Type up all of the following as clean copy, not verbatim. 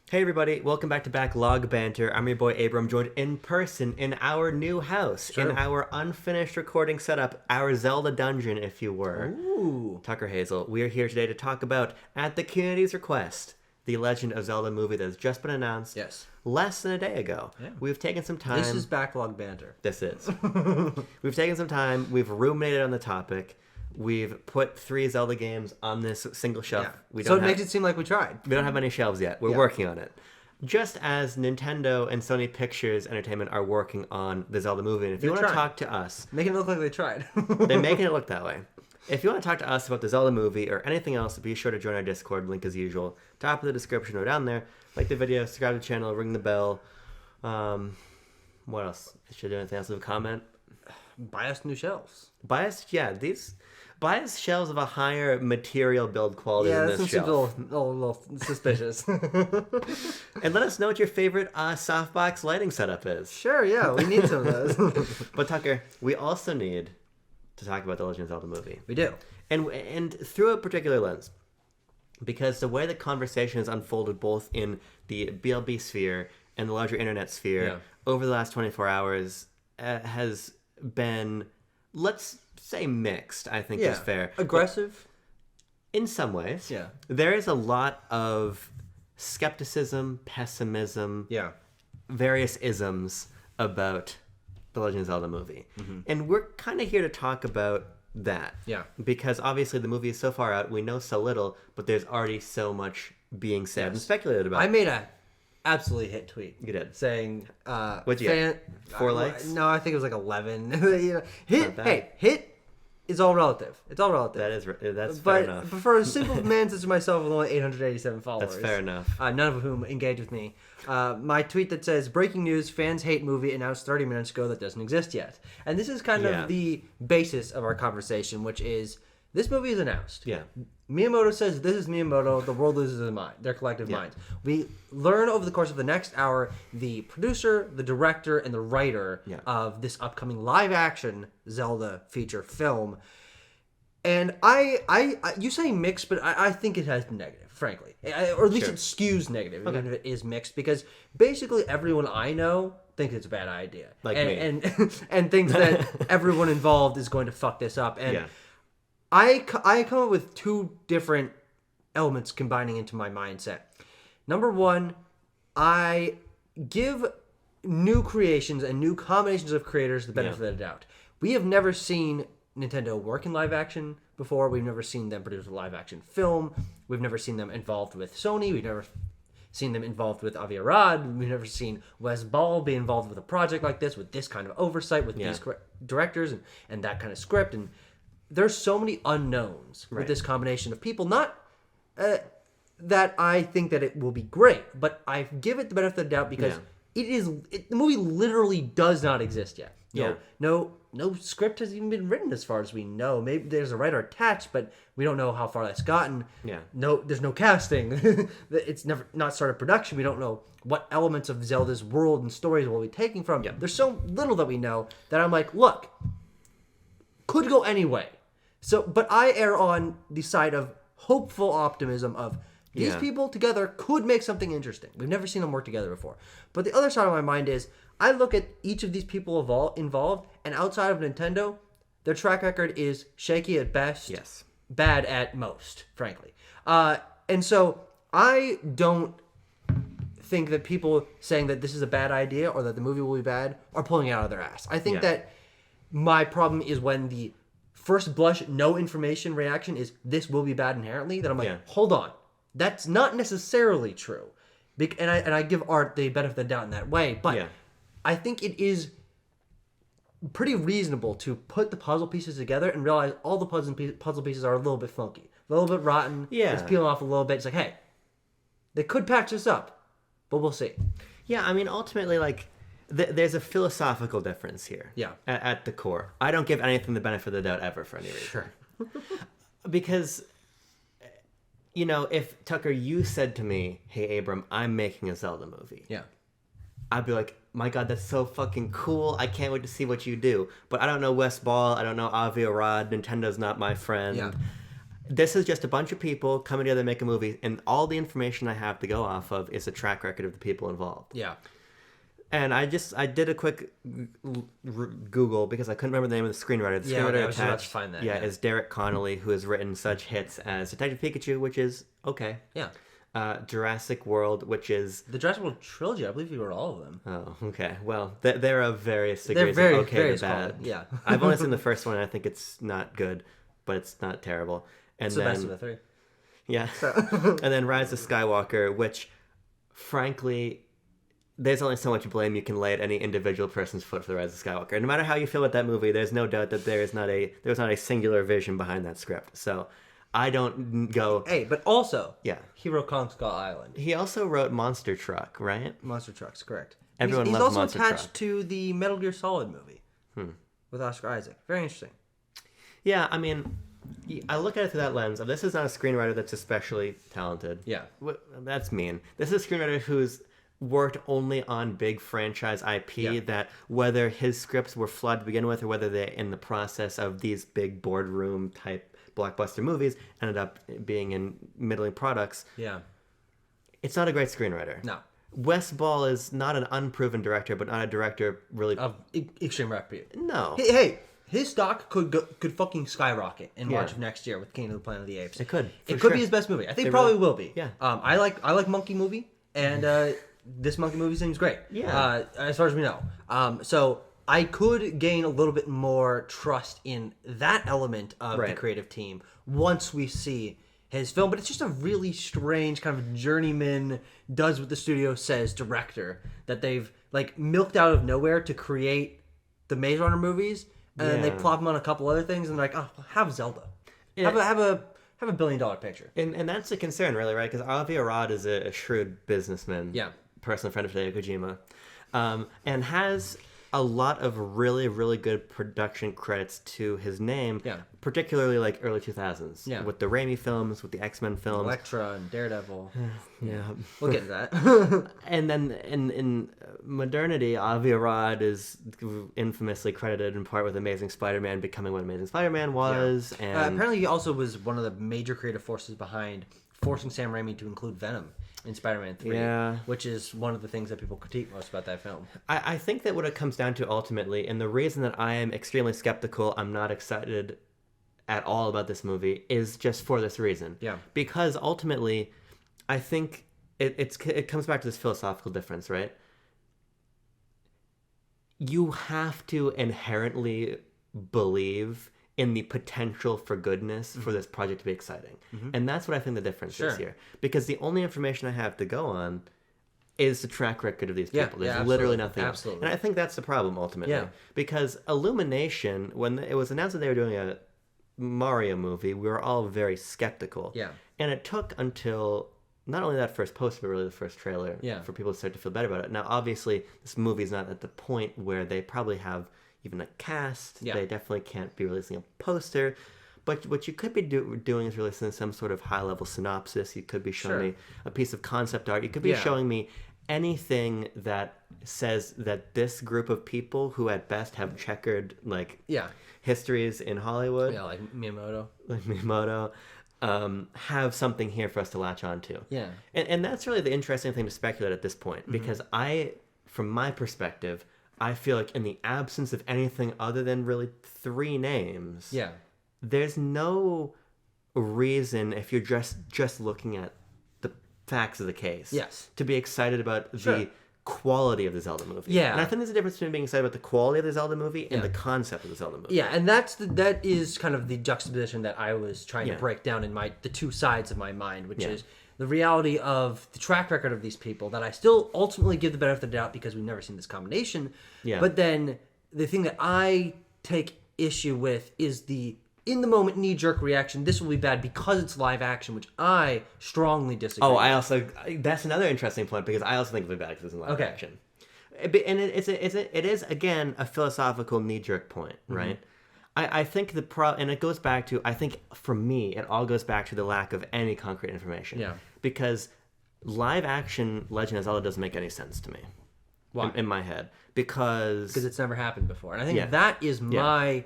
Hey everybody, welcome back to Backlog Banter. I'm your boy Abram, joined in person in our new house, in our unfinished recording setup, our Zelda dungeon, if you were. Ooh. Tucker Hazel. We are here today to talk about, at the community's request, the Legend of Zelda movie that has just been announced less than a day ago. Yeah. We've taken some time. This is Backlog Banter. This is. We've taken some time. We've ruminated on the topic. We've put 3 Zelda games on this single shelf. Yeah. So it makes it seem like we tried. We don't have any shelves yet. We're working on it. Just as Nintendo and Sony Pictures Entertainment are working on the Zelda movie. And if you want to talk to us... Making it look like they tried. They're making it look that way. If you want to talk to us about the Zelda movie or anything else, be sure to join our Discord. Link as usual. Top of the description or down there. Like the video, subscribe to the channel, ring the bell. What else? Should I do anything else with a comment? Buy us new shelves. Buy us shelves of a higher material build quality than this shelf. Seems a little suspicious. And let us know what your favorite softbox lighting setup is. Sure, yeah, we need some of those. But Tucker, we also need to talk about the Legend of Zelda movie. We do. And through a particular lens. Because the way the conversation has unfolded both in the BLB sphere and the larger internet sphere over the last 24 hours has been, let's say, mixed, I think is fair. Aggressive? In some ways. Yeah. There is a lot of skepticism, pessimism, various isms about the Legend of Zelda movie. Mm-hmm. And we're kind of here to talk about that. Yeah. Because obviously the movie is so far out, we know so little, but there's already so much being said and speculated about. I made a absolutely hit tweet. You did. Saying, what'd you get? 4 likes? No, I think it was like 11. Hit is all relative. It's all relative. That's fair enough. But for a simple man such as myself with only 887 followers. That's fair enough. None of whom engage with me. My tweet that says, breaking news, fans hate movie announced 30 minutes ago that doesn't exist yet. And this is kind of the basis of our conversation, which is, this movie is announced. Yeah. Miyamoto says this is Miyamoto, the world loses their mind, their collective minds. We learn over the course of the next hour the producer, the director, and the writer of this upcoming live-action Zelda feature film. And you say mixed, but I think it has been negative, frankly. Or at least it skews negative, even if it is mixed, because basically everyone I know thinks it's a bad idea. Like me. And thinks that everyone involved is going to fuck this up. And I come up with 2 different elements combining into my mindset. Number 1, I give new creations and new combinations of creators the benefit of the doubt. We have never seen Nintendo work in live action before. We've never seen them produce a live action film. We've never seen them involved with Sony. We've never seen them involved with Avi Arad. We've never seen Wes Ball be involved with a project like this, with this kind of oversight, with these directors and that kind of script. And there's so many unknowns with this combination of people. Not that I think that it will be great, but I give it the benefit of the doubt because the movie literally does not exist yet. No script has even been written as far as we know. Maybe there's a writer attached, but we don't know how far that's gotten. There's no casting. It's not started production. We don't know what elements of Zelda's world and stories we'll be taking from. There's so little that we know that I'm like, look, could go any way. So, but I err on the side of hopeful optimism of these people together could make something interesting. We've never seen them work together before. But the other side of my mind is I look at each of these people involved, and outside of Nintendo, their track record is shaky at best, bad at most, frankly. And so I don't think that people saying that this is a bad idea or that the movie will be bad are pulling it out of their ass. I think that my problem is when the first blush, no information reaction is this will be bad inherently, that I'm like, hold on. That's not necessarily true. And I give art the benefit of the doubt in that way. But I think it is pretty reasonable to put the puzzle pieces together and realize all the puzzle pieces are a little bit funky. A little bit rotten. It's peeling off a little bit. It's like, hey, they could patch this up, but we'll see. Yeah, I mean, ultimately, like, there's a philosophical difference here. At the core. I don't give anything the benefit of the doubt ever for any reason. Sure. Because, you know, if Tucker, you said to me, hey, Abram, I'm making a Zelda movie. I'd be like, my God, that's so fucking cool. I can't wait to see what you do. But I don't know Wes Ball. I don't know Avi Arad. Nintendo's not my friend. This is just a bunch of people coming together to make a movie, and all the information I have to go off of is a track record of the people involved. Yeah. And I did a quick Google because I couldn't remember the name of the screenwriter. The screenwriter I was about to find that. Yeah, is Derek Connolly, who has written such hits as Detective Pikachu, which is okay. Yeah. Jurassic World, which is... The Jurassic World trilogy, I believe he wrote all of them. Oh, okay. Well, they're of various degrees of okay to bad. Yeah. I've only seen the first one, and I think it's not good, but it's not terrible. And it's then, the best of the three. Yeah. And then Rise of Skywalker, which, frankly... There's only so much blame you can lay at any individual person's foot for the Rise of Skywalker. And no matter how you feel about that movie, there's no doubt that there was not a singular vision behind that script. So I don't go. Hey, but also, yeah, he wrote Kong Skull Island. He also wrote Monster Truck, right? Monster Truck's correct. Everyone he's loves also Monster attached Truck. to the Metal Gear Solid movie with Oscar Isaac. Very interesting. Yeah, I mean, I look at it through that lens of this is not a screenwriter that's especially talented. Yeah, that's mean. This is a screenwriter who's worked only on big franchise IP that whether his scripts were flawed to begin with or whether they're in the process of these big boardroom type blockbuster movies ended up being in middling products. Yeah. It's not a great screenwriter. No. Wes Ball is not an unproven director, but not a director really... Of extreme repute. No. Hey, his stock could fucking skyrocket in March of next year with King of the Planet of the Apes. It could. It could be his best movie. I think it probably will be. Yeah. I like Monkey Movie, and this Monkey Movie seems great. Yeah. As far as we know. So I could gain a little bit more trust in that element of the creative team once we see his film. But it's just a really strange kind of journeyman, does what the studio says director that they've like milked out of nowhere to create the Maze Runner movies, and then they plop them on a couple other things, and they're like, oh, have Zelda. Yeah. Have a $1 billion picture. And that's a concern, really, right? Because Avi Arad is a shrewd businessman. Yeah. Personal friend of Hideo Kojima, and has a lot of really, really good production credits to his name, particularly like early 2000s, with the Raimi films, with the X-Men films. Elektra and Daredevil. Yeah. We'll get to that. And then in modernity, Avi Arad is infamously credited in part with Amazing Spider-Man becoming what Amazing Spider-Man was. And apparently he also was one of the major creative forces behind forcing Sam Raimi to include Venom in Spider-Man 3, which is one of the things that people critique most about that film. I think that what it comes down to ultimately, and the reason that I am extremely skeptical, I'm not excited at all about this movie, is just for this reason. Yeah. Because ultimately, I think it comes back to this philosophical difference, right? You have to inherently believe in the potential for goodness for this project to be exciting. And that's what I think the difference is here. Because the only information I have to go on is the track record of these people. There's literally nothing else. And I think that's the problem, ultimately. Yeah. Because Illumination, when it was announced that they were doing a Mario movie, we were all very skeptical. Yeah. And it took until not only that first poster, but really the first trailer for people to start to feel better about it. Now, obviously, this movie is not at the point where they probably have even a cast. They definitely can't be releasing a poster. But what you could be doing is releasing some sort of high-level synopsis. You could be showing me a piece of concept art. You could be showing me anything that says that this group of people who at best have checkered histories in Hollywood. Yeah, like Miyamoto. Have something here for us to latch on to. Yeah. And that's really the interesting thing to speculate at this point. Because from my perspective, I feel like in the absence of anything other than really 3 names, there's no reason, if you're just looking at the facts of the case, to be excited about the quality of the Zelda movie. Yeah. And I think there's a difference between being excited about the quality of the Zelda movie and the concept of the Zelda movie. Yeah, and that is kind of the juxtaposition that I was trying to break down in the two sides of my mind, which is the reality of the track record of these people that I still ultimately give the benefit of the doubt because we've never seen this combination. Yeah. But then the thing that I take issue with is the in-the-moment knee-jerk reaction. This will be bad because it's live action, which I strongly disagree with. That's another interesting point because I also think it'll be bad because it's in live action. And it is, again, a philosophical knee-jerk point, right? I think and it goes back to, I think for me, it all goes back to the lack of any concrete information. Yeah. Because live action Legend of Zelda doesn't make any sense to me. Why? In my head. Because it's never happened before. And I think that is the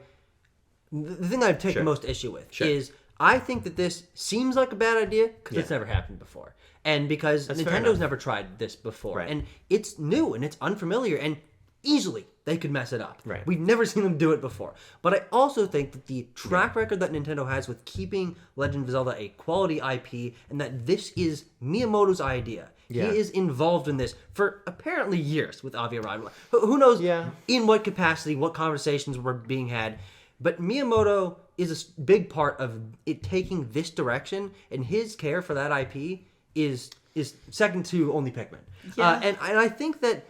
thing I take most issue with is I think that this seems like a bad idea because it's never happened before. And because Nintendo's never tried this before. Right. And it's new and it's unfamiliar and easily they could mess it up. Right. We've never seen them do it before. But I also think that the track record that Nintendo has with keeping Legend of Zelda a quality IP and that this is Miyamoto's idea. Yeah. He is involved in this for apparently years with Avi Arad. Who knows in what capacity, what conversations were being had. But Miyamoto is a big part of it taking this direction, and his care for that IP is second to only Pikmin. Yeah. And I think that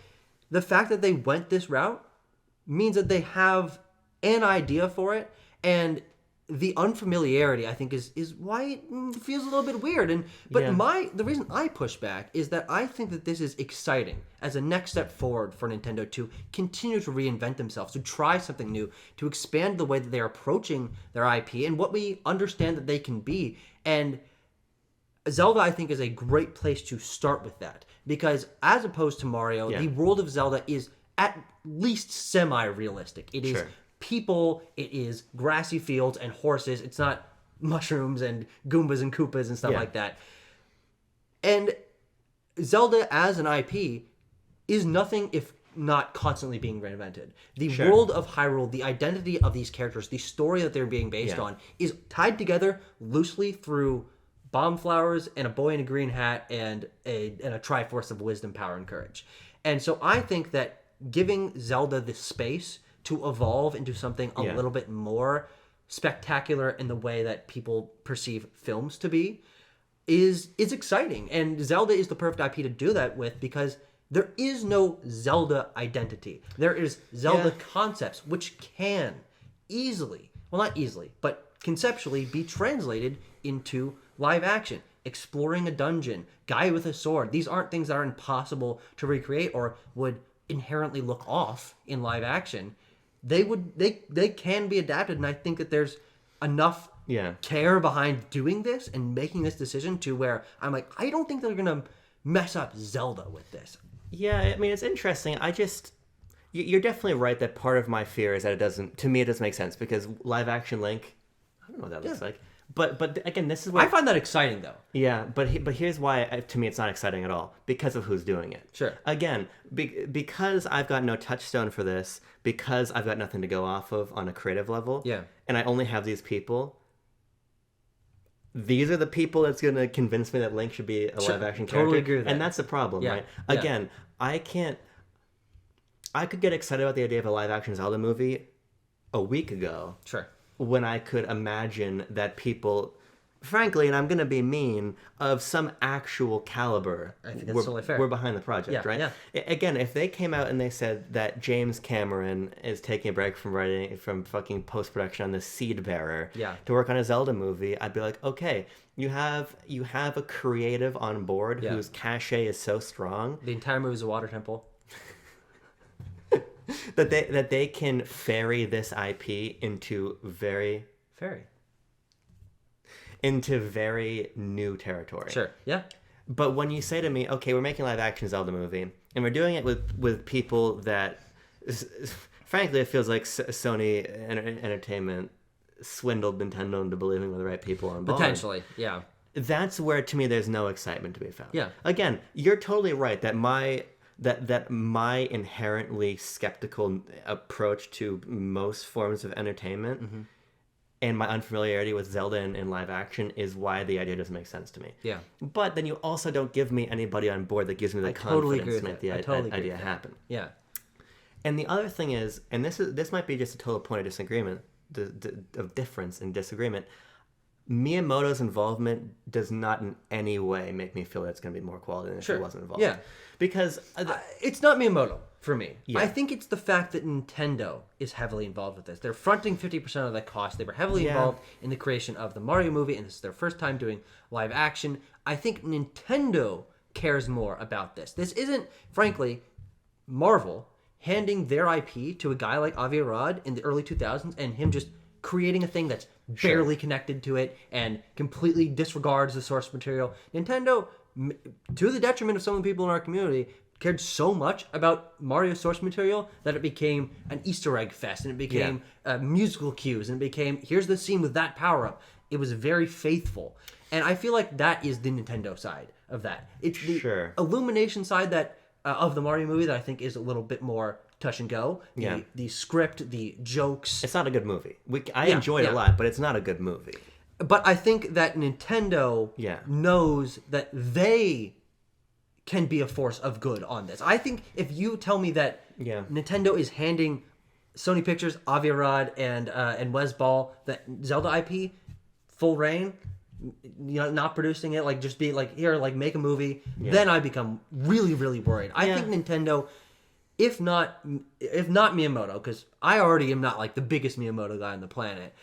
the fact that they went this route means that they have an idea for it, and the unfamiliarity, I think, is why it feels a little bit weird. The reason I push back is that I think that this is exciting as a next step forward for Nintendo to continue to reinvent themselves, to try something new, to expand the way that they're approaching their IP and what we understand that they can be. And Zelda, I think, is a great place to start with that. Because as opposed to Mario, the world of Zelda is at least semi-realistic. It is people, it is grassy fields and horses. It's not mushrooms and Goombas and Koopas and stuff like that. And Zelda as an IP is nothing if not constantly being reinvented. The world of Hyrule, the identity of these characters, the story that they're being based on is tied together loosely through bomb flowers and a boy in a green hat and a Triforce of wisdom, power, and courage. And so I think that giving Zelda the space to evolve into something a little bit more spectacular in the way that people perceive films to be is exciting. And Zelda is the perfect IP to do that with because there is no Zelda identity. There is Zelda concepts, which can easily, well, not easily, but conceptually be translated into live action. Exploring a dungeon, guy with a sword. These aren't things that are impossible to recreate or would inherently look off in live action. They can be adapted, and I think that there's enough care behind doing this and making this decision to where I'm like, I don't think they're gonna mess up Zelda with this. Yeah, I mean, it's interesting. You're definitely right that part of my fear is that it doesn't make sense because live action Link, I don't know what that looks like. But again, this is where I find that exciting, though. Yeah, but here's why to me it's not exciting at all because of who's doing it. Sure. Again, because I've got no touchstone for this, because I've got nothing to go off of on a creative level. Yeah. And I only have these people. These are the people that's going to convince me that Link should be a live action character. Totally agree with that. And that's the problem, right? Again, I could get excited about the idea of a live action Zelda movie a week ago. Sure. When I could imagine that people, frankly, and I'm going to be mean, of some actual caliber I think that's totally fair. Were behind the project, right? Yeah. Again, if they came out and they said that James Cameron is taking a break from fucking post-production on the Seed Bearer to work on a Zelda movie, I'd be like, okay, you have a creative on board whose cachet is so strong. The entire movie is a water temple. that they can ferry this IP into very new territory. Sure. Yeah. But when you say to me, okay, we're making a live action Zelda movie, and we're doing it with people that, frankly, it feels like Sony Entertainment swindled Nintendo into believing we're the right people on board. Potentially, yeah. That's where, to me, there's no excitement to be found. Yeah. Again, you're totally right that my inherently skeptical approach to most forms of entertainment and my unfamiliarity with Zelda in live action is why the idea doesn't make sense to me. Yeah. But then you also don't give me anybody on board that gives me the confidence to make the idea happen. Yeah. And the other thing is, and this might be just a total point of disagreement, of difference and disagreement, Miyamoto's involvement does not in any way make me feel that it's going to be more quality than if he wasn't involved. Yeah. Because it's not Miyamoto for me. Yeah. I think it's the fact that Nintendo is heavily involved with this. They're fronting 50% of the cost. They were heavily involved in the creation of the Mario movie, and this is their first time doing live action. I think Nintendo cares more about this. This isn't, frankly, Marvel handing their IP to a guy like Avi Arad in the early 2000s and him just creating a thing that's barely connected to it and completely disregards the source material. Nintendo, to the detriment of some of the people in our community, cared so much about Mario's source material that it became an Easter egg fest, and it became musical cues, and it became, here's the scene with that power-up. It was very faithful. And I feel like that is the Nintendo side of that. It's the Illumination side that of the Mario movie that I think is a little bit more touch and go. The script, the jokes. It's not a good movie. I enjoyed it a lot, but it's not a good movie. But I think that Nintendo knows that they can be a force of good on this. I think if you tell me that Nintendo is handing Sony Pictures, Avi Arad, and Wes Ball that Zelda IP full reign, not producing it, like just be like, here, like make a movie, then I become really, really worried. I think Nintendo, if not Miyamoto, because I already am not like the biggest Miyamoto guy on the planet,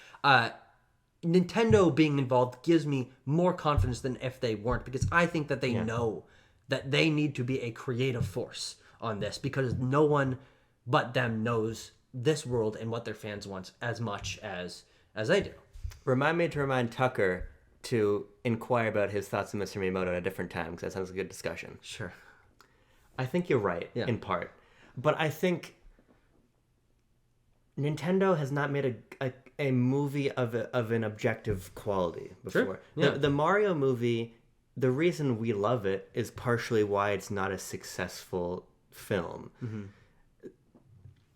Nintendo being involved gives me more confidence than if they weren't, because I think that they know that they need to be a creative force on this, because no one but them knows this world and what their fans want as much as they do. Remind me to remind Tucker to inquire about his thoughts on Mr. Miyamoto at a different time, because that sounds like a good discussion. Sure. I think you're right, in part. But I think Nintendo has not made a movie of an objective quality before. Sure. Yeah. The Mario movie, the reason we love it is partially why it's not a successful film. Mm-hmm.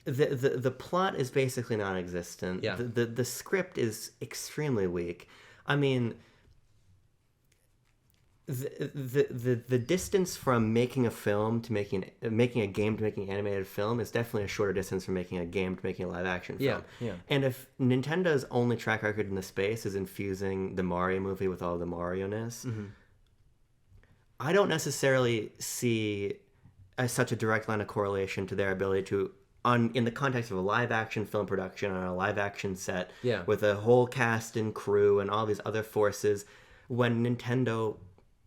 The plot is basically non-existent. Yeah. The script is extremely weak. I mean, the distance from making a film to making a game to making an animated film is definitely a shorter distance from making a game to making a live action film. Yeah. And if Nintendo's only track record in the space is infusing the Mario movie with all the Mario-ness, I don't necessarily see such a direct line of correlation to their ability to, in the context of a live action film production on a live action set with a whole cast and crew and all these other forces, when Nintendo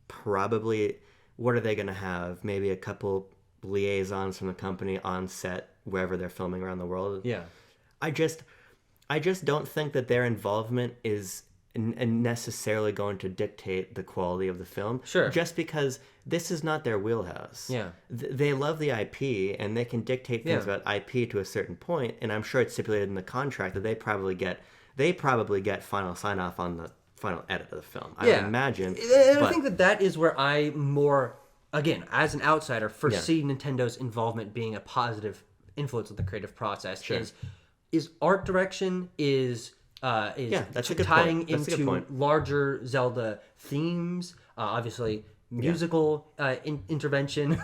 probably, what are they going to have? Maybe a couple liaisons from the company on set wherever they're filming around the world. Yeah. I just don't think that their involvement is necessarily going to dictate the quality of the film. Sure. Just because this is not their wheelhouse. Yeah. They love the IP, and they can dictate things about IP to a certain point, and I'm sure it's stipulated in the contract that they probably get final sign-off on the final edit of the film. I would imagine. And I think that is where I more, again, as an outsider, foresee Nintendo's involvement being a positive influence on the creative process. Sure. Is art direction, that's a good tying point. That's a good into point. larger Zelda themes, obviously musical intervention.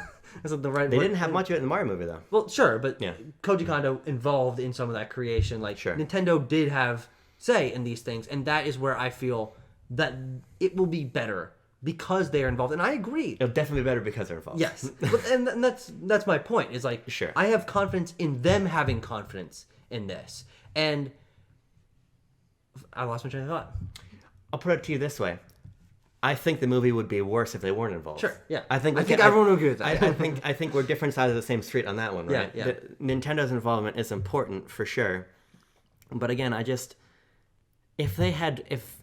Is the right They word? didn't have much of it in the Mario movie, though. Well, sure, but Koji Kondo involved in some of that creation. Like, Nintendo did have say in these things, and that is where I feel that it will be better because they are involved. And I agree. It'll definitely be better because they're involved. Yes. and that's my point. Is like, I have confidence in them having confidence in this. And I lost my train of thought. I'll put it to you this way. I think the movie would be worse if they weren't involved. Sure, yeah. I think everyone would agree with that. I think we're different sides of the same street on that one, right? Yeah. Nintendo's involvement is important for sure. But again, if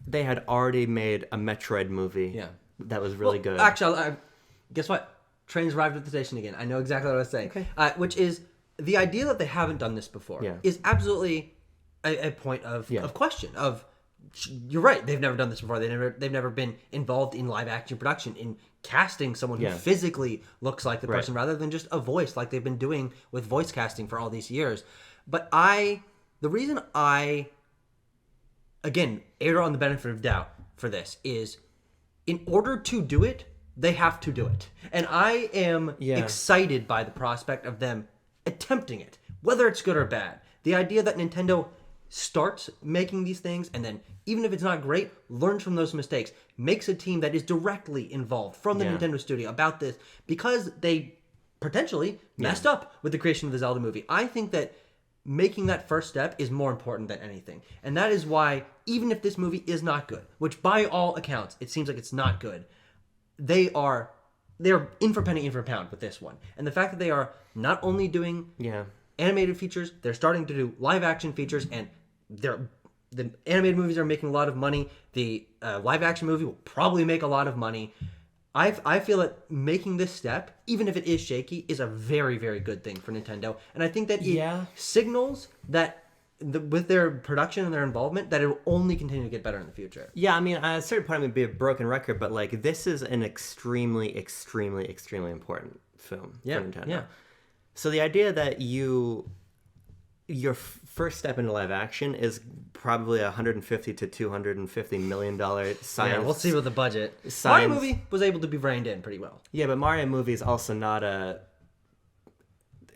they had already made a Metroid movie that was really good. Actually, guess what? Train's arrived at the station again. I know exactly what I was saying. Okay. Which is the idea that they haven't done this before is absolutely a point of question. You're right. They've never done this before. They've never been involved in live action production, in casting someone who physically looks like the person rather than just a voice, like they've been doing with voice casting for all these years. But the reason I, again, err on the benefit of doubt for this is, in order to do it, they have to do it. And I am excited by the prospect of them attempting it, whether it's good or bad. The idea that Nintendo starts making these things, and then, even if it's not great, learns from those mistakes, makes a team that is directly involved from the Nintendo studio about this, because they potentially messed up with the creation of the Zelda movie. I think that making that first step is more important than anything. And that is why, even if this movie is not good, which by all accounts, it seems like it's not good, they're in for penny, in for pound with this one. And the fact that they are not only doing animated features, they're starting to do live action features, and the animated movies are making a lot of money. The live action movie will probably make a lot of money. I feel that making this step, even if it is shaky, is a very, very good thing for Nintendo. And I think that it signals that with their production and their involvement, that it will only continue to get better in the future. Yeah, I mean, at a certain point, I'm going to be a broken record, but like this is an extremely, extremely, extremely important film for Nintendo. Yeah. So the idea that your first step into live action is probably $150 to $250 million science. Yeah, we'll see with the budget. Science. Mario movie was able to be reined in pretty well. Yeah, but Mario movie is also not a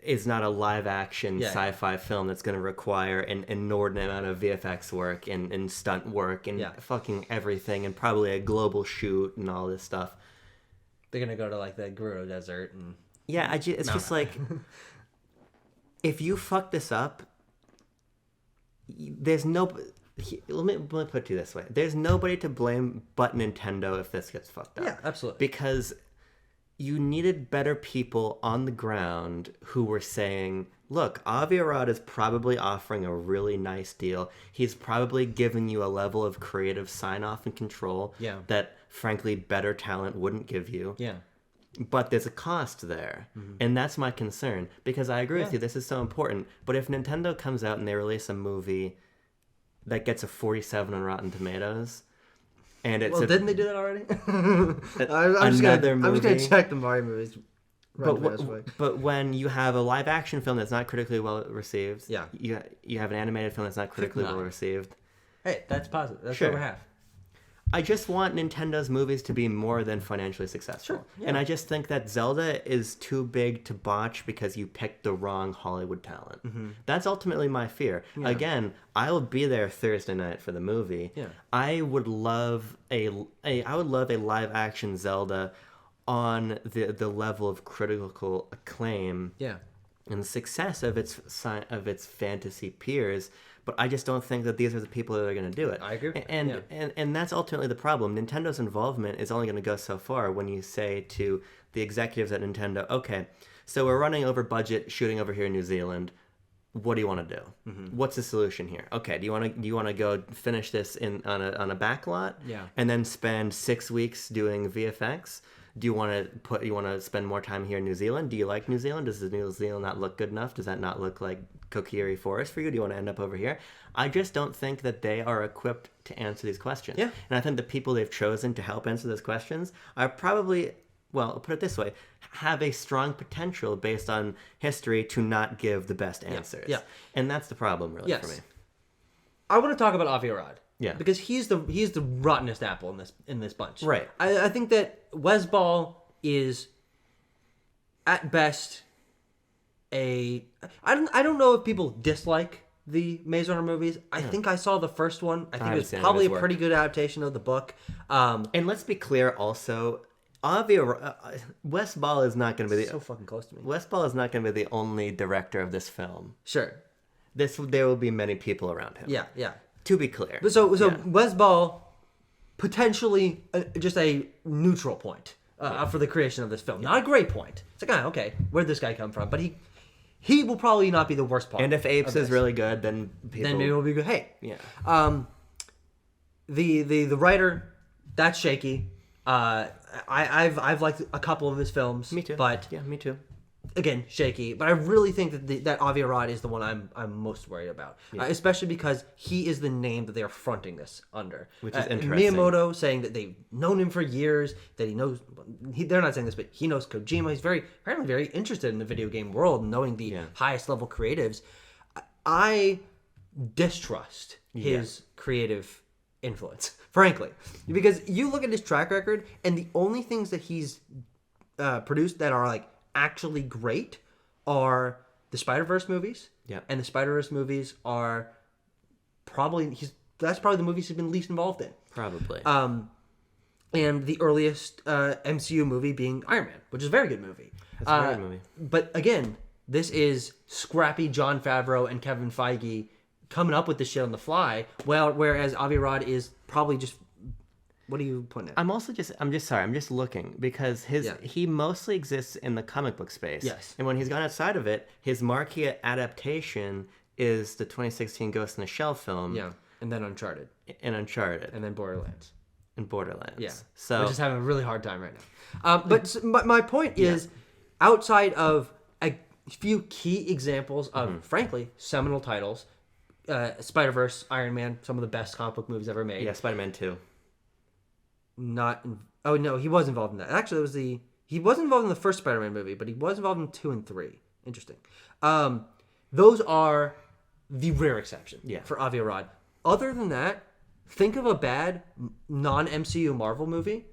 live action sci-fi film that's going to require an inordinate amount of VFX work and stunt work and fucking everything and probably a global shoot and all this stuff. They're going to go to like the Gerudo Desert and it's just like if you fuck this up, there's no. Let me put it to you this way: there's nobody to blame but Nintendo if this gets fucked up. Yeah, absolutely. Because you needed better people on the ground who were saying, look, Avi Arad is probably offering a really nice deal. He's probably giving you a level of creative sign-off and control that, frankly, better talent wouldn't give you. Yeah. But there's a cost there. Mm-hmm. And that's my concern. Because I agree with you, this is so important. But if Nintendo comes out and they release a movie that gets a 47 on Rotten Tomatoes... And it's didn't they do that already? I'm just gonna check the Mario movies. But when you have a live action film that's not critically well received, you have an animated film that's not critically well received. Hey, that's positive. That's what we have. I just want Nintendo's movies to be more than financially successful. Sure, yeah. And I just think that Zelda is too big to botch because you picked the wrong Hollywood talent. Mm-hmm. That's ultimately my fear. Yeah. Again, I will be there Thursday night for the movie. Yeah. I would love a live action Zelda on the level of critical acclaim. Yeah. And the success of its fantasy peers. But I just don't think that these are the people that are going to do it. I agree. And that's ultimately the problem. Nintendo's involvement is only going to go so far when you say to the executives at Nintendo, okay, so we're running over budget, shooting over here in New Zealand. What do you want to do? Mm-hmm. What's the solution here? Okay, do you want to go finish this on a back lot? Yeah. And then spend 6 weeks doing VFX? Do you want to spend more time here in New Zealand? Do you like New Zealand? Does New Zealand not look good enough? Does that not look like Kokiri Forest for you? Do you want to end up over here? I just don't think that they are equipped to answer these questions. Yeah. And I think the people they've chosen to help answer those questions are probably, well, I'll put it this way, have a strong potential based on history to not give the best answers. Yeah. And that's the problem really for me. I want to talk about Avi Arad. Yeah. Because he's the rottenest apple in this bunch. Right. I think that Wes Ball is at best I don't know if people dislike the Maze Runner movies. I think I saw the first one. I think it was probably a pretty good adaptation of the book. And let's be clear also, Wes Ball is not going to be so fucking close to me. Wes Ball is not going to be the only director of this film. Sure. There will be many people around him. Yeah, yeah. To be clear. So Wes Ball, potentially just a neutral point for the creation of this film. Not a great point. It's like, okay, where'd this guy come from? But he will probably not be the worst part. And if Apes is really good, then maybe it'll be good. Hey. Yeah. The writer, that's shaky. I've liked a couple of his films. Me too. But yeah, me too. Again, shaky, but I really think that Avi Arad is the one I'm most worried about, especially because he is the name that they are fronting this under. Which is interesting. Miyamoto saying that they've known him for years, that he knows. They're not saying this, but he knows Kojima. He's apparently very interested in the video game world, knowing the highest level creatives. I distrust his creative influence, frankly, because you look at his track record, and the only things that he's produced that are like actually great are the Spider-Verse movies. Yeah. And the Spider-Verse movies are that's probably the movies he's been least involved in. Probably. And the earliest MCU movie being Iron Man, which is a very good movie. That's a very good movie. But again, this is scrappy Jon Favreau and Kevin Feige coming up with this shit on the fly, whereas Avi Arad is probably just... What are you pointing at? I'm just looking because he mostly exists in the comic book space. Yes. And when he's gone outside of it, his marquee adaptation is the 2016 Ghost in the Shell film. Yeah. And then Uncharted. And then Borderlands. Yeah. So we're just having a really hard time right now. But my point is, outside of a few key examples of, frankly, seminal titles, Spider-Verse, Iron Man, some of the best comic book movies ever made. Yeah, Spider-Man 2. Oh no, he was involved in that. Actually, he wasn't involved in the first Spider-Man movie, but he was involved in 2 and 3. Interesting. Those are the rare exception for Avi Arad. Other than that, think of a bad non-MCU Marvel movie,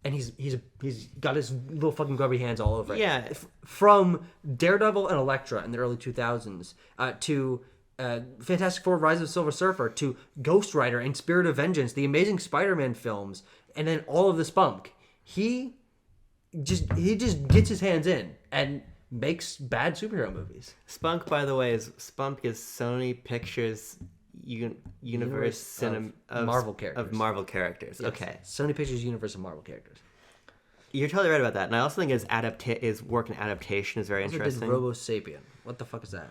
and he's got his little fucking grubby hands all over it. Yeah. From Daredevil and Elektra in the early 2000s to Fantastic Four: Rise of the Silver Surfer to Ghost Rider and Spirit of Vengeance, the Amazing Spider-Man films, and then all of the spunk. He just gets his hands in and makes bad superhero movies. Spunk, by the way, is Sony Pictures universe of Marvel characters. Of Marvel characters. Yes. Okay. Sony Pictures universe of Marvel characters. You're totally right about that, and I also think his work in adaptation is very interesting. Robo Sapien. What the fuck is that?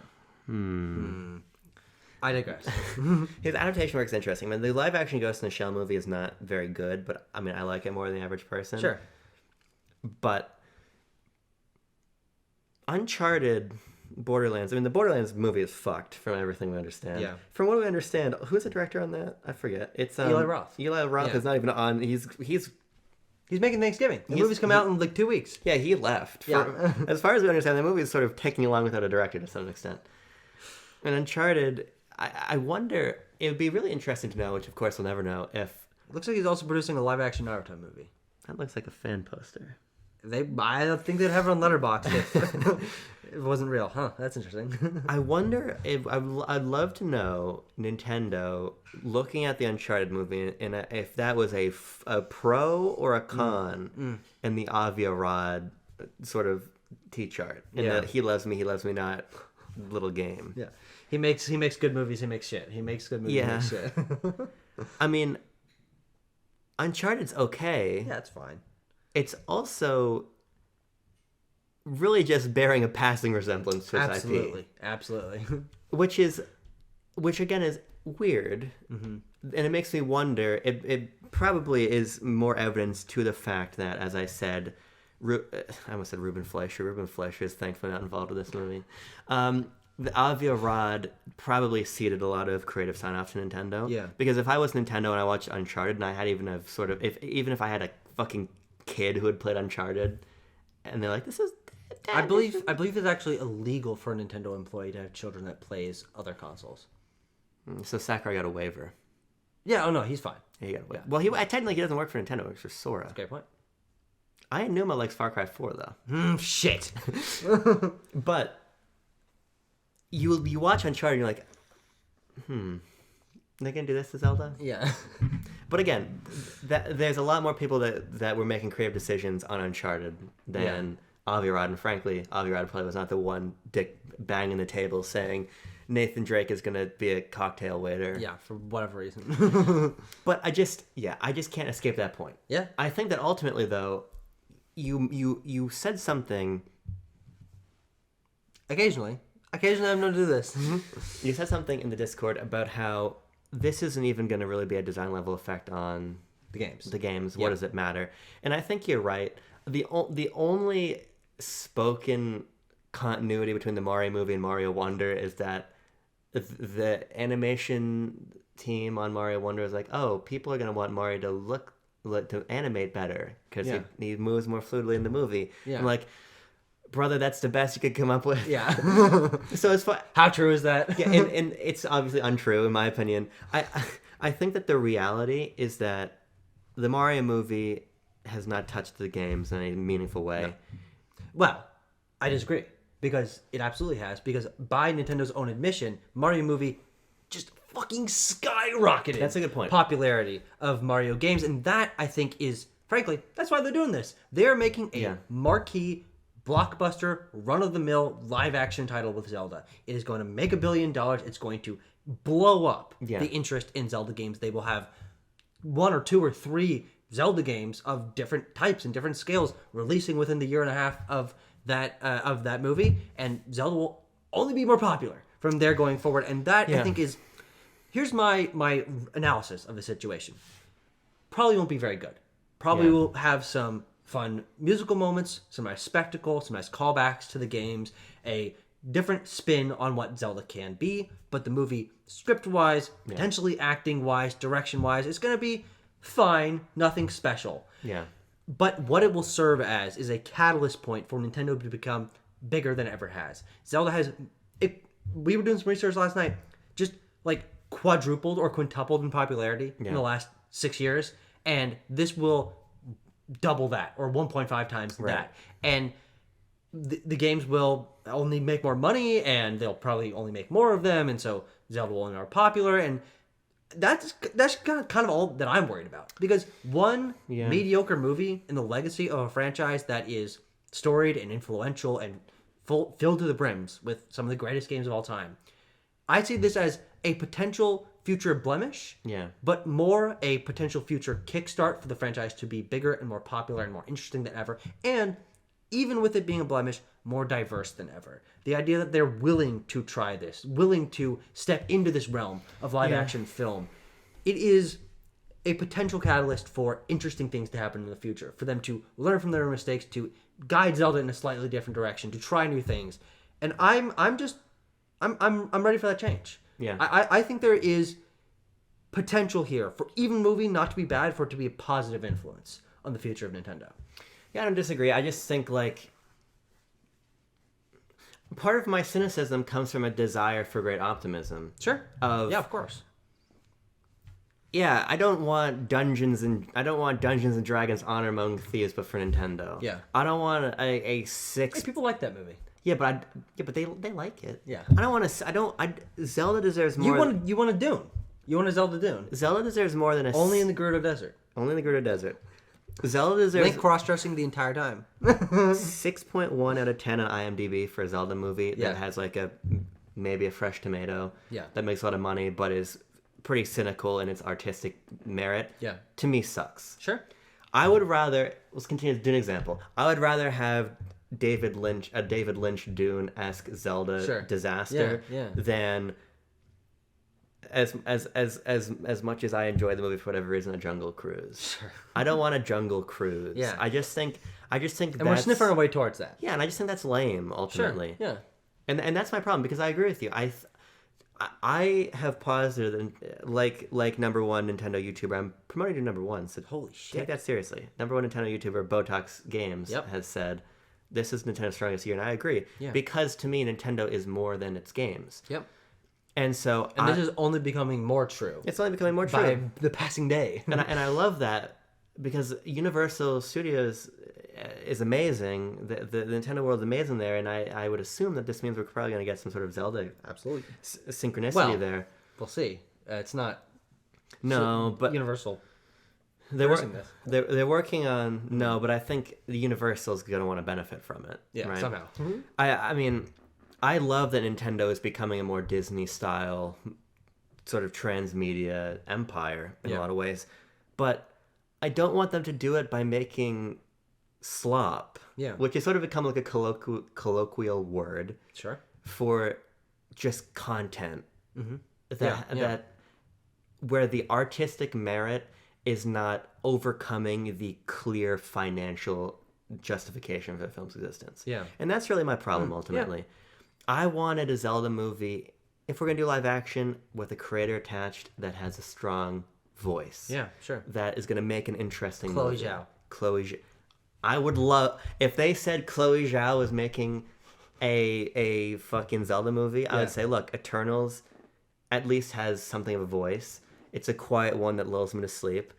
I digress. His adaptation work is interesting. I mean, the live action Ghost in the Shell movie is not very good, but I mean, I like it more than the average person. Sure. But Uncharted, Borderlands. I mean, the Borderlands movie is fucked from everything we understand. Yeah. From what we understand, who's the director on that? I forget. It's Eli Roth. Eli Roth is not even on. He's making Thanksgiving. The movie's come out in like 2 weeks. Yeah, he left. Yeah. As far as we understand, the movie is sort of taking along without a director to some extent. And Uncharted, I wonder, it would be really interesting to know, which of course we'll never know, if... Looks like he's also producing a live-action Naruto movie. That looks like a fan poster. I don't think they'd have it on Letterboxd if it wasn't real. Huh, that's interesting. I wonder if... I'd love to know Nintendo looking at the Uncharted movie and if that was a pro or a con in the Avi Arad sort of T-chart. In the he loves me not little game. Yeah. He makes good movies, he makes shit. He makes good movies, he makes shit. I mean, Uncharted's okay. Yeah, it's fine. It's also really just bearing a passing resemblance to its IP. Absolutely. Which again is weird. Mm-hmm. And it makes me wonder, it probably is more evidence to the fact that, as I said, I almost said Ruben Fleischer. Ruben Fleischer is thankfully not involved with this movie. The Avi Arad probably ceded a lot of creative sign-off to Nintendo. Yeah. Because if I was Nintendo and I watched Uncharted and I had even if I had a fucking kid who had played Uncharted, and they're like, "This is." I believe it's actually illegal for a Nintendo employee to have children that plays other consoles. So Sakurai got a waiver. Yeah. Oh no, he's fine. Yeah, he got a waiver. Well, technically he doesn't work for Nintendo. He works for Sora. That's a great point. I Numa likes Far Cry 4 though. Shit. But you watch Uncharted and you're like, they gonna do this to Zelda? Yeah. But again, there's a lot more people that were making creative decisions on Uncharted than Avi Arad, and frankly, Avi Arad probably was not the one dick banging the table saying Nathan Drake is gonna be a cocktail waiter. Yeah, for whatever reason. But I just can't escape that point. Yeah. I think that ultimately though, you said something. Occasionally I'm known to do this. You said something in the Discord about how this isn't even going to really be a design level effect on the games. What does it matter? And I think you're right. The only spoken continuity between the Mario movie and Mario Wonder is that the animation team on Mario Wonder is like, oh, people are going to want Mario to animate better because he moves more fluidly in the movie. Yeah. I'm like, brother, that's the best you could come up with. Yeah. So it's fun. How true is that? Yeah, and it's obviously untrue in my opinion. I think that the reality is that the Mario movie has not touched the games in a meaningful way. No. Well, I disagree because it absolutely has. Because by Nintendo's own admission, Mario movie just fucking skyrocketed. That's a good point. Popularity of Mario games, and that I think is, frankly, that's why they're doing this. They're making a marquee, blockbuster, run-of-the-mill live-action title with Zelda. It is going to make $1 billion. It's going to blow up the interest in Zelda games. They will have 1 or 2 or 3 Zelda games of different types and different scales releasing within the year and a half of that movie, and Zelda will only be more popular from there going forward. And that I think is, here's my analysis of the situation. Probably won't be very good. Probably will have some fun musical moments, some nice spectacle, some nice callbacks to the games, a different spin on what Zelda can be, but the movie script-wise, potentially acting-wise, direction-wise, it's going to be fine, nothing special. Yeah. But what it will serve as is a catalyst point for Nintendo to become bigger than it ever has. Zelda has... we were doing some research last night, just like quadrupled or quintupled in popularity in the last 6 years, and this will double that or 1.5 times that. And the games will only make more money, and they'll probably only make more of them, and so Zelda will only be more popular, and that's kind of all that I'm worried about. Because one mediocre movie in the legacy of a franchise that is storied and influential and filled to the brims with some of the greatest games of all time, I see this as a potential future blemish, but more a potential future kickstart for the franchise to be bigger and more popular and more interesting than ever, and even with it being a blemish, more diverse than ever. The idea that they're willing to try this, willing to step into this realm of live-action film, it is a potential catalyst for interesting things to happen in the future, for them to learn from their mistakes, to guide Zelda in a slightly different direction, to try new things. And I'm ready for that change. Yeah. I think there is potential here for even movie not to be bad, for it to be a positive influence on the future of Nintendo. Yeah, I don't disagree. I just think, like, part of my cynicism comes from a desire for great optimism. Sure. Yeah, of course. Yeah, I don't want Dungeons and Dragons Honor Among Thieves, but for Nintendo. Yeah. I don't want a six. Hey, people like that movie. Yeah, but they like it. Yeah. I don't want to. Zelda deserves more. You want a Dune. You want a Zelda Dune. Zelda deserves more than a. Only in the Gerudo Desert. Only in the Gerudo Desert. Zelda deserves... Link cross-dressing the entire time. 6.1 out of 10 on IMDb for a Zelda movie that has like maybe a fresh tomato. Yeah. That makes a lot of money, but is pretty cynical in its artistic merit. Yeah. To me, sucks. Sure. I would rather... Let's continue to do an example. I would rather have a David Lynch Dune-esque Zelda disaster than... As much as I enjoy the movie for whatever reason, a Jungle Cruise. Sure. I don't want a Jungle Cruise. Yeah. I just think and we're sniffing our way towards that. Yeah, and I just think that's lame ultimately. Sure. Yeah. And that's my problem, because I agree with you. I have posited, like number one Nintendo YouTuber. I'm promoting to number one, so holy shit, take that seriously. Number one Nintendo YouTuber Botox Games has said this is Nintendo's strongest year, and I agree. Yeah. Because to me, Nintendo is more than its games. Yep. And so, this is only becoming more true. It's only becoming more true by the passing day. and I love that, because Universal Studios is amazing. The Nintendo world is amazing there, and I would assume that this means we're probably going to get some sort of Zelda synchronicity there. We'll see. It's not. No, but Universal. They're working on but I think the Universal is going to want to benefit from it. Yeah, right? somehow. Mm-hmm. I mean. I love that Nintendo is becoming a more Disney-style sort of transmedia empire in a lot of ways. But I don't want them to do it by making slop, which has sort of become like a colloquial word for just content. Mm-hmm. That where the artistic merit is not overcoming the clear financial justification for the film's existence. Yeah. And that's really my problem ultimately. Yeah. I wanted a Zelda movie, if we're going to do live action, with a creator attached that has a strong voice. Yeah, sure. That is going to make an interesting movie. Chloe Zhao. I would love... If they said Chloe Zhao was making a fucking Zelda movie, I would say, look, Eternals at least has something of a voice. It's a quiet one that lulls me to sleep.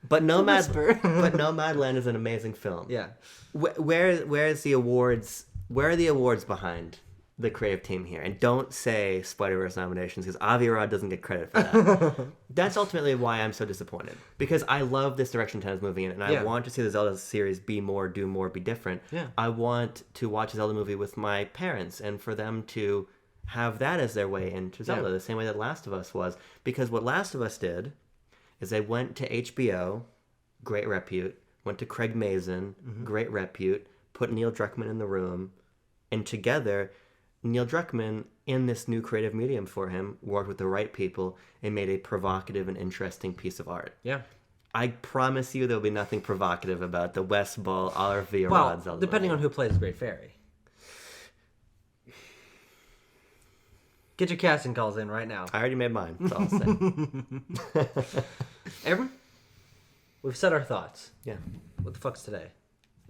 But Nomadland is an amazing film. Yeah. Where's the awards... Where are the awards behind the creative team here? And don't say Spider-Verse nominations, because Avi Arad doesn't get credit for that. That's ultimately why I'm so disappointed, because I love this direction Nintendo's moving in, and I want to see the Zelda series be more, do more, be different. Yeah. I want to watch a Zelda movie with my parents, and for them to have that as their way into Zelda, the same way that Last of Us was. Because what Last of Us did is they went to HBO, great repute, went to Craig Mazin, great repute, put Neil Druckmann in the room, and together, Neil Druckmann, in this new creative medium for him, worked with the right people and made a provocative and interesting piece of art. Yeah. I promise you there will be nothing provocative about the West Ball RV Zelda depending on who plays the Great Fairy. Get your casting calls in right now. I already made mine. That's all I'll say. Abram, we've said our thoughts. Yeah. What the fuck's today?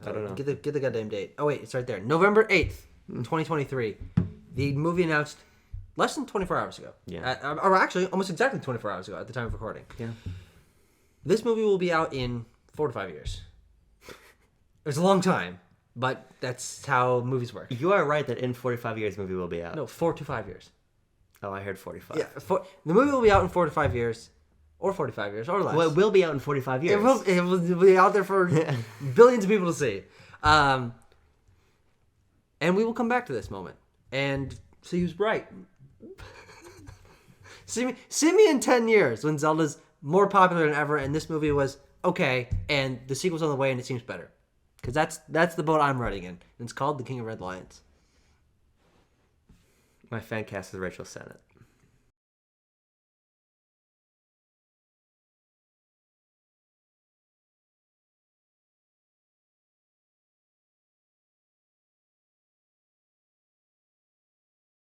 I don't know. Get the goddamn date. Oh, wait, it's right there. November 8th, 2023. The movie announced less than 24 hours ago. Yeah. Or actually, almost exactly 24 hours ago at the time of recording. Yeah. This movie will be out in 4 to 5 years. It's a long time, but that's how movies work. You are right that in 45 years, the movie will be out. No, 4 to 5 years. Oh, I heard 45. Yeah, the movie will be out in 4 to 5 years, or 45 years, or less. Well, it will be out in 45 years. It will be out there for billions of people to see. And we will come back to this moment and see who's right. see me in 10 years when Zelda's more popular than ever and this movie was okay and the sequel's on the way and it seems better. Because that's the boat I'm riding in. And it's called The King of Red Lions. My fan cast is Rachel Sennett.